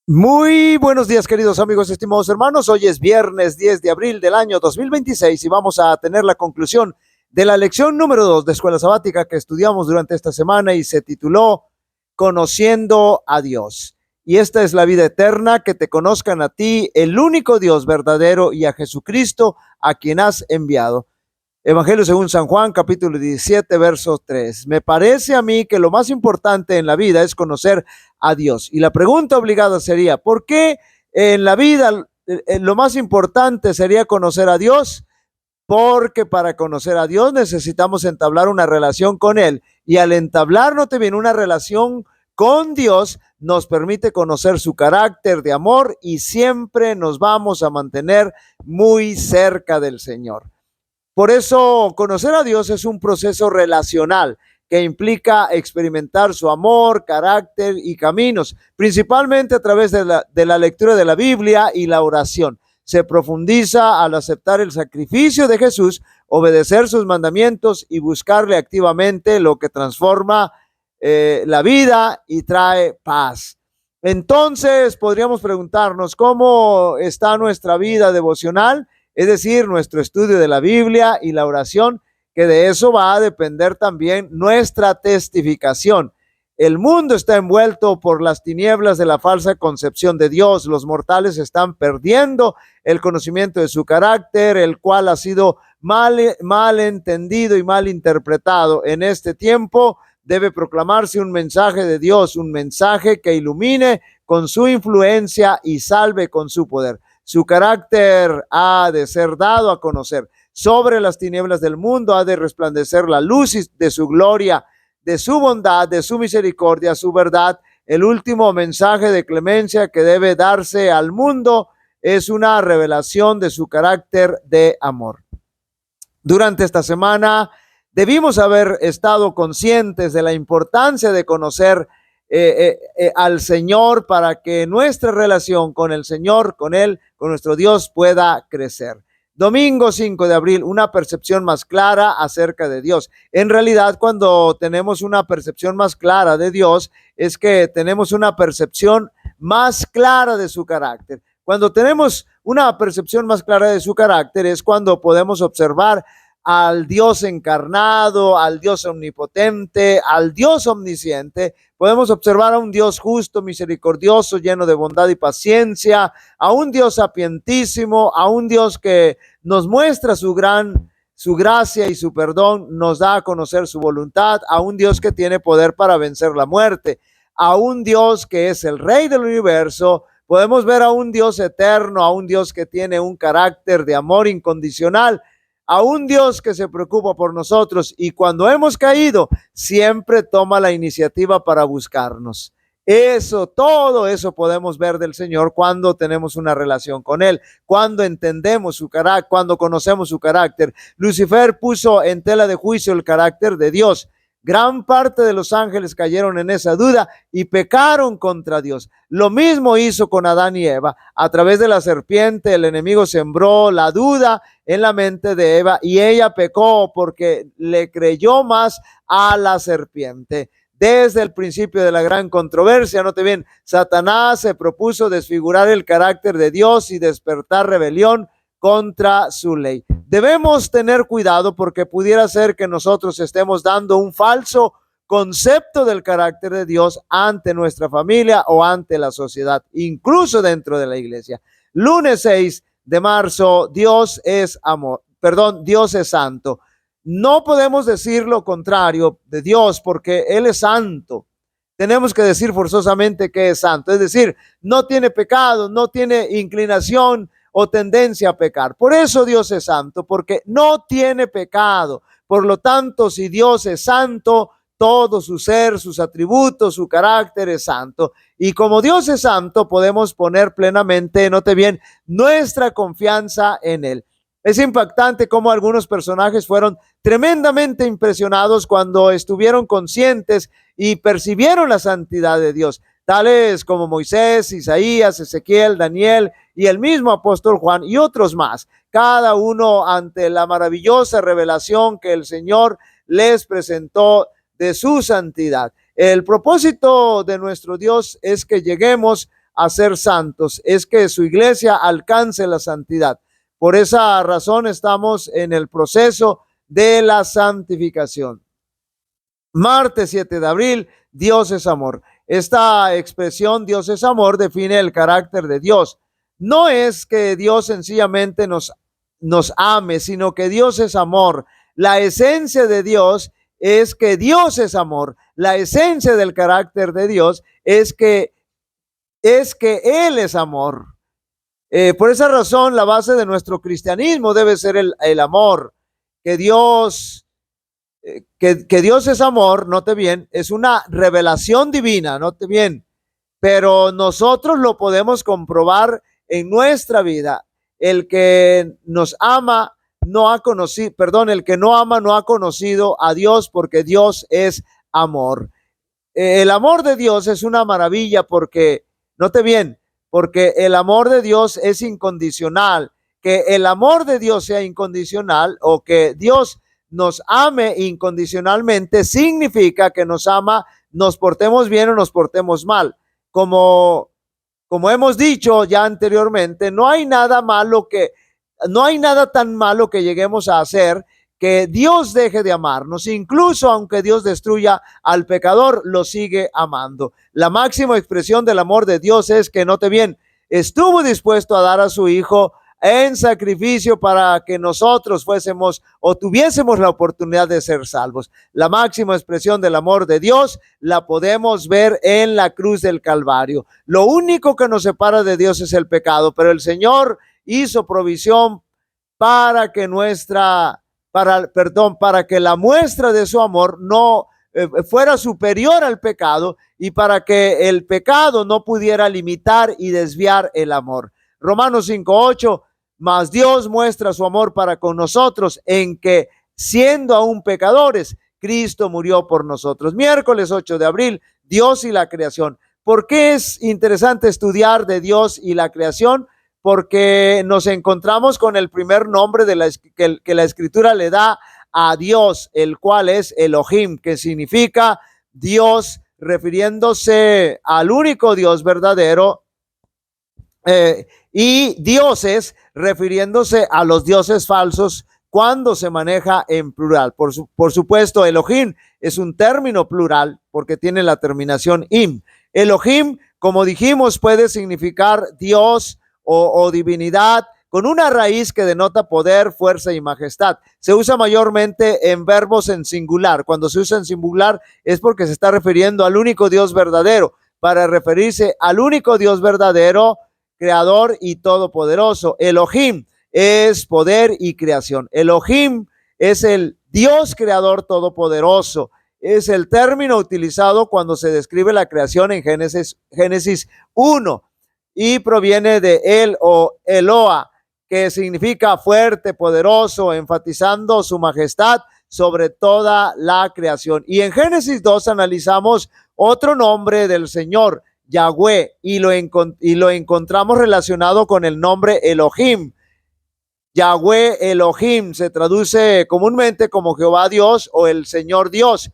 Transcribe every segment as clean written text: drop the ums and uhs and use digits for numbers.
Muy buenos días, queridos amigos, estimados hermanos. Hoy es viernes 10 de abril del año 2026 y vamos a tener la conclusión de la lección número 2 de Escuela Sabática que estudiamos durante esta semana y se tituló Conociendo a Dios. Y esta es la vida eterna, que te conozcan a ti, el único Dios verdadero, y a Jesucristo, a quien has enviado. Evangelio según San Juan, capítulo 17, verso 3. Me parece a mí que lo más importante en la vida es conocer a Dios. Y la pregunta obligada sería, ¿por qué en la vida lo más importante sería conocer a Dios? Porque para conocer a Dios necesitamos entablar una relación con Él. Y al entablar, no te viene una relación con Dios, nos permite conocer su carácter de amor y siempre nos vamos a mantener muy cerca del Señor. Por eso, conocer a Dios es un proceso relacional que implica experimentar su amor, carácter y caminos, principalmente a través de la lectura de la Biblia y la oración. Se profundiza al aceptar el sacrificio de Jesús, obedecer sus mandamientos y buscarle activamente, lo que transforma la vida y trae paz. Entonces, podríamos preguntarnos, ¿cómo está nuestra vida devocional? Es decir, nuestro estudio de la Biblia y la oración, que de eso va a depender también nuestra testificación. El mundo está envuelto por las tinieblas de la falsa concepción de Dios. Los mortales están perdiendo el conocimiento de su carácter, el cual ha sido mal entendido y mal interpretado. En este tiempo debe proclamarse un mensaje de Dios, un mensaje que ilumine con su influencia y salve con su poder. Su carácter ha de ser dado a conocer. Sobre las tinieblas del mundo ha de resplandecer la luz de su gloria, de su bondad, de su misericordia, su verdad. El último mensaje de clemencia que debe darse al mundo es una revelación de su carácter de amor. Durante esta semana debimos haber estado conscientes de la importancia de conocer al Señor para que nuestra relación con el Señor, con Él, con nuestro Dios pueda crecer. Domingo 5 de abril, una percepción más clara acerca de Dios. En realidad, cuando tenemos una percepción más clara de Dios, es que tenemos una percepción más clara de su carácter. Cuando tenemos una percepción más clara de su carácter es cuando podemos observar al Dios encarnado, al Dios omnipotente, al Dios omnisciente. Podemos observar a un Dios justo, misericordioso, lleno de bondad y paciencia, a un Dios sapientísimo, a un Dios que nos muestra su gracia y su perdón, nos da a conocer su voluntad, a un Dios que tiene poder para vencer la muerte, a un Dios que es el Rey del universo. Podemos ver a un Dios eterno, a un Dios que tiene un carácter de amor incondicional, a un Dios que se preocupa por nosotros y cuando hemos caído siempre toma la iniciativa para buscarnos. Todo eso podemos ver del Señor cuando tenemos una relación con Él, cuando entendemos su carácter, cuando conocemos su carácter. Lucifer puso en tela de juicio el carácter de Dios. Gran parte de los ángeles cayeron en esa duda y pecaron contra Dios. Lo mismo hizo con Adán y Eva. A través de la serpiente, el enemigo sembró la duda en la mente de Eva y ella pecó porque le creyó más a la serpiente. Desde el principio de la gran controversia, note bien, Satanás se propuso desfigurar el carácter de Dios y despertar rebelión contra su ley. Debemos tener cuidado porque pudiera ser que nosotros estemos dando un falso concepto del carácter de Dios ante nuestra familia o ante la sociedad, incluso dentro de la iglesia. Lunes 6 de marzo, Dios es amor, Dios es santo. No podemos decir lo contrario de Dios porque Él es santo. Tenemos que decir forzosamente que es santo, es decir, no tiene pecado, no tiene inclinación o tendencia a pecar. Por eso Dios es santo, porque no tiene pecado. Por lo tanto, si Dios es santo, todo su ser, sus atributos, su carácter es santo. Y como Dios es santo, podemos poner plenamente, note bien, nuestra confianza en Él. Es impactante cómo algunos personajes fueron tremendamente impresionados cuando estuvieron conscientes y percibieron la santidad de Dios, tales como Moisés, Isaías, Ezequiel, Daniel y el mismo apóstol Juan y otros más, cada uno ante la maravillosa revelación que el Señor les presentó de su santidad. El propósito de nuestro Dios es que lleguemos a ser santos, es que su iglesia alcance la santidad. Por esa razón estamos en el proceso de la santificación. Martes 7 de abril, Dios es amor. Esta expresión Dios es amor define el carácter de Dios. No es que Dios sencillamente nos ame, sino que Dios es amor. La esencia de Dios es que Dios es amor. La esencia del carácter de Dios es que Él es amor. Por esa razón, la base de nuestro cristianismo debe ser el amor. Que Dios es amor, note bien, es una revelación divina, note bien, pero nosotros lo podemos comprobar en nuestra vida. El que nos ama no ha conocido, el que no ama no ha conocido a Dios, porque Dios es amor. El amor de Dios es una maravilla porque, note bien, porque el amor de Dios es incondicional. Que el amor de Dios sea incondicional o que Dios nos ame incondicionalmente significa que nos ama, nos portemos bien o nos portemos mal. Como hemos dicho ya anteriormente, no hay nada tan malo que lleguemos a hacer que Dios deje de amarnos. Incluso aunque Dios destruya al pecador, lo sigue amando. La máxima expresión del amor de Dios es que, note bien, estuvo dispuesto a dar a su Hijo en sacrificio para que nosotros fuésemos o tuviésemos la oportunidad de ser salvos. La máxima expresión del amor de Dios la podemos ver en la cruz del Calvario. Lo único que nos separa de Dios es el pecado, pero el Señor hizo provisión para que para que la muestra de su amor no fuera superior al pecado y para que el pecado no pudiera limitar y desviar el amor. Romanos 5:8, mas Dios muestra su amor para con nosotros en que, siendo aún pecadores, Cristo murió por nosotros. Miércoles 8 de abril, Dios y la creación. ¿Por qué es interesante estudiar de Dios y la creación? Porque nos encontramos con el primer nombre que la Escritura le da a Dios, el cual es Elohim, que significa Dios, refiriéndose al único Dios verdadero, y dioses, refiriéndose a los dioses falsos cuando se maneja en plural. Por supuesto, Elohim es un término plural porque tiene la terminación im. Elohim, como dijimos, puede significar Dios o divinidad, con una raíz que denota poder, fuerza y majestad. Se usa mayormente en verbos en singular. Cuando se usa en singular es porque se está refiriendo al único Dios verdadero. Para referirse al único Dios verdadero, creador y todopoderoso. Elohim es poder y creación. Elohim es el Dios creador todopoderoso. Es el término utilizado cuando se describe la creación en Génesis 1 y proviene de El o Eloa, que significa fuerte, poderoso, enfatizando su majestad sobre toda la creación. Y en Génesis 2 analizamos otro nombre del Señor, Yahweh, y lo encontramos relacionado con el nombre Elohim. Yahweh Elohim se traduce comúnmente como Jehová Dios o el Señor Dios.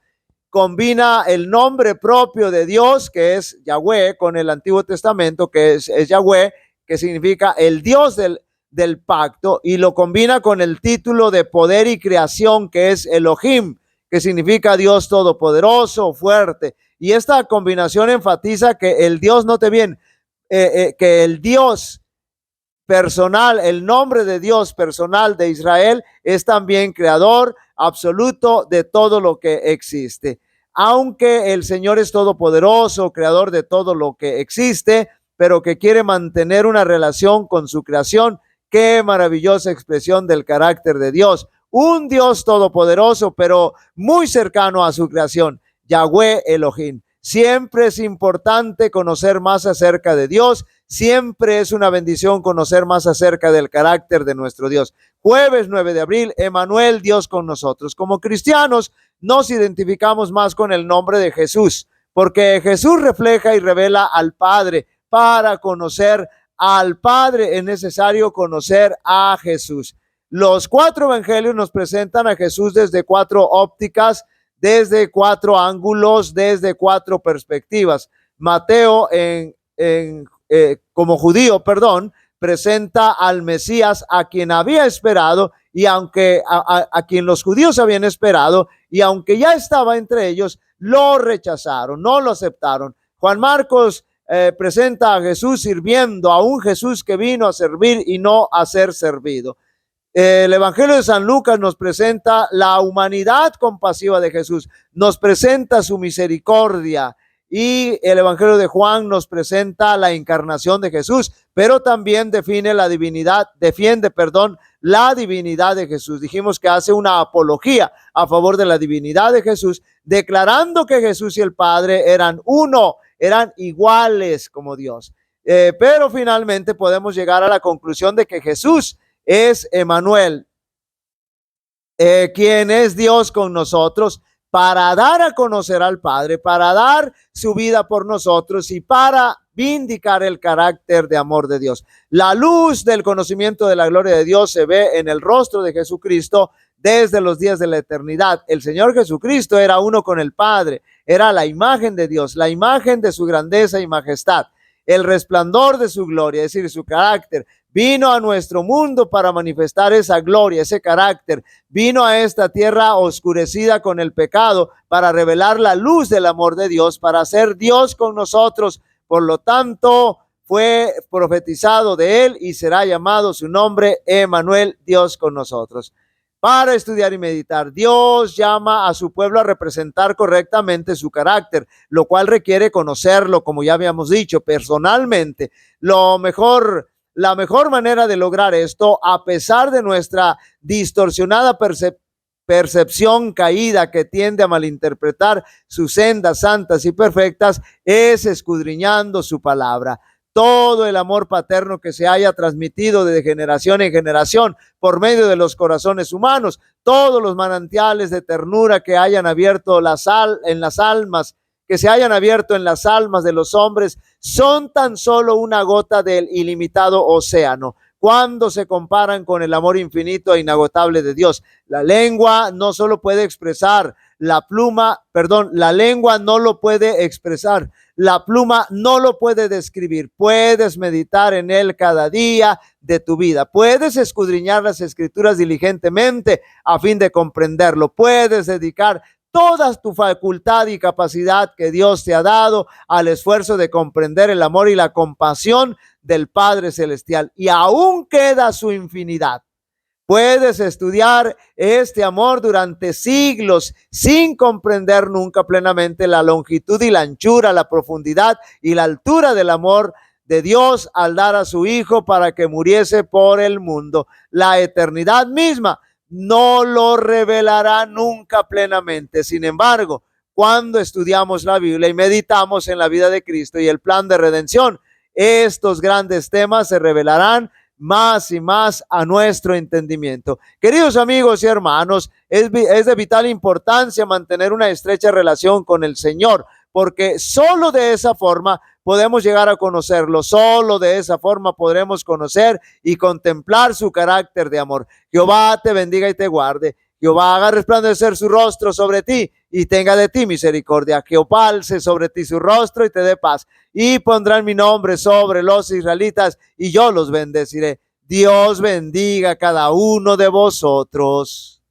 Combina el nombre propio de Dios, que es Yahweh, con el Antiguo Testamento, que es Yahweh, que significa el Dios del pacto, y lo combina con el título de poder y creación, que es Elohim, que significa Dios todopoderoso, fuerte. Y esta combinación enfatiza que el Dios, note bien, que el Dios personal, el nombre de Dios personal de Israel es también creador absoluto de todo lo que existe. Aunque el Señor es todopoderoso, creador de todo lo que existe, pero que quiere mantener una relación con su creación. Qué maravillosa expresión del carácter de Dios. Un Dios todopoderoso, pero muy cercano a su creación. Yahweh Elohim. Siempre es importante conocer más acerca de Dios. Siempre es una bendición conocer más acerca del carácter de nuestro Dios. Jueves 9 de abril, Emmanuel, Dios con nosotros. Como cristianos nos identificamos más con el nombre de Jesús, porque Jesús refleja y revela al Padre. Para conocer al Padre es necesario conocer a Jesús. Los 4 evangelios nos presentan a Jesús desde 4 ópticas, desde 4 ángulos, desde 4 perspectivas. Mateo en como judío, presenta al Mesías a quien había esperado y aunque a quien los judíos habían esperado y aunque ya estaba entre ellos, lo rechazaron, no lo aceptaron. Juan Marcos presenta a Jesús sirviendo, a un Jesús que vino a servir y no a ser servido. El Evangelio de San Lucas nos presenta la humanidad compasiva de Jesús, nos presenta su misericordia, y el Evangelio de Juan nos presenta la encarnación de Jesús, pero también defiende la divinidad de Jesús. Dijimos que hace una apología a favor de la divinidad de Jesús, declarando que Jesús y el Padre eran uno, eran iguales como Dios. Pero finalmente podemos llegar a la conclusión de que Jesús es Emmanuel, quien es Dios con nosotros, para dar a conocer al Padre, para dar su vida por nosotros y para vindicar el carácter de amor de Dios. La luz del conocimiento de la gloria de Dios se ve en el rostro de Jesucristo desde los días de la eternidad. El Señor Jesucristo era uno con el Padre, era la imagen de Dios, la imagen de su grandeza y majestad, el resplandor de su gloria, es decir, su carácter. Vino a nuestro mundo para manifestar esa gloria, ese carácter. Vino a esta tierra oscurecida con el pecado para revelar la luz del amor de Dios, para ser Dios con nosotros. Por lo tanto, fue profetizado de él y será llamado su nombre Emmanuel, Dios con nosotros. Para estudiar y meditar, Dios llama a su pueblo a representar correctamente su carácter, lo cual requiere conocerlo, como ya habíamos dicho, personalmente. La mejor manera de lograr esto, a pesar de nuestra distorsionada percepción caída que tiende a malinterpretar sus sendas santas y perfectas, es escudriñando su palabra. Todo el amor paterno que se haya transmitido de generación en generación por medio de los corazones humanos, todos los manantiales de ternura que hayan abierto en las almas, que se hayan abierto en las almas de los hombres, son tan solo una gota del ilimitado océano cuando se comparan con el amor infinito e inagotable de Dios. La lengua no solo puede expresar, la lengua no lo puede expresar, la pluma no lo puede describir. Puedes meditar en él cada día de tu vida. Puedes escudriñar las escrituras diligentemente a fin de comprenderlo. Puedes dedicar toda tu facultad y capacidad que Dios te ha dado al esfuerzo de comprender el amor y la compasión del Padre Celestial. Y aún queda su infinidad. Puedes estudiar este amor durante siglos sin comprender nunca plenamente la longitud y la anchura, la profundidad y la altura del amor de Dios al dar a su Hijo para que muriese por el mundo. La eternidad misma no lo revelará nunca plenamente. Sin embargo, cuando estudiamos la Biblia y meditamos en la vida de Cristo y el plan de redención, estos grandes temas se revelarán más y más a nuestro entendimiento. Queridos amigos y hermanos, es de vital importancia mantener una estrecha relación con el Señor, porque solo de esa forma podemos llegar a conocerlo, solo de esa forma podremos conocer y contemplar su carácter de amor. Jehová te bendiga y te guarde. Jehová haga resplandecer su rostro sobre ti y tenga de ti misericordia. Jehová alce sobre ti su rostro y te dé paz. Y pondrán mi nombre sobre los israelitas y yo los bendeciré. Dios bendiga a cada uno de vosotros.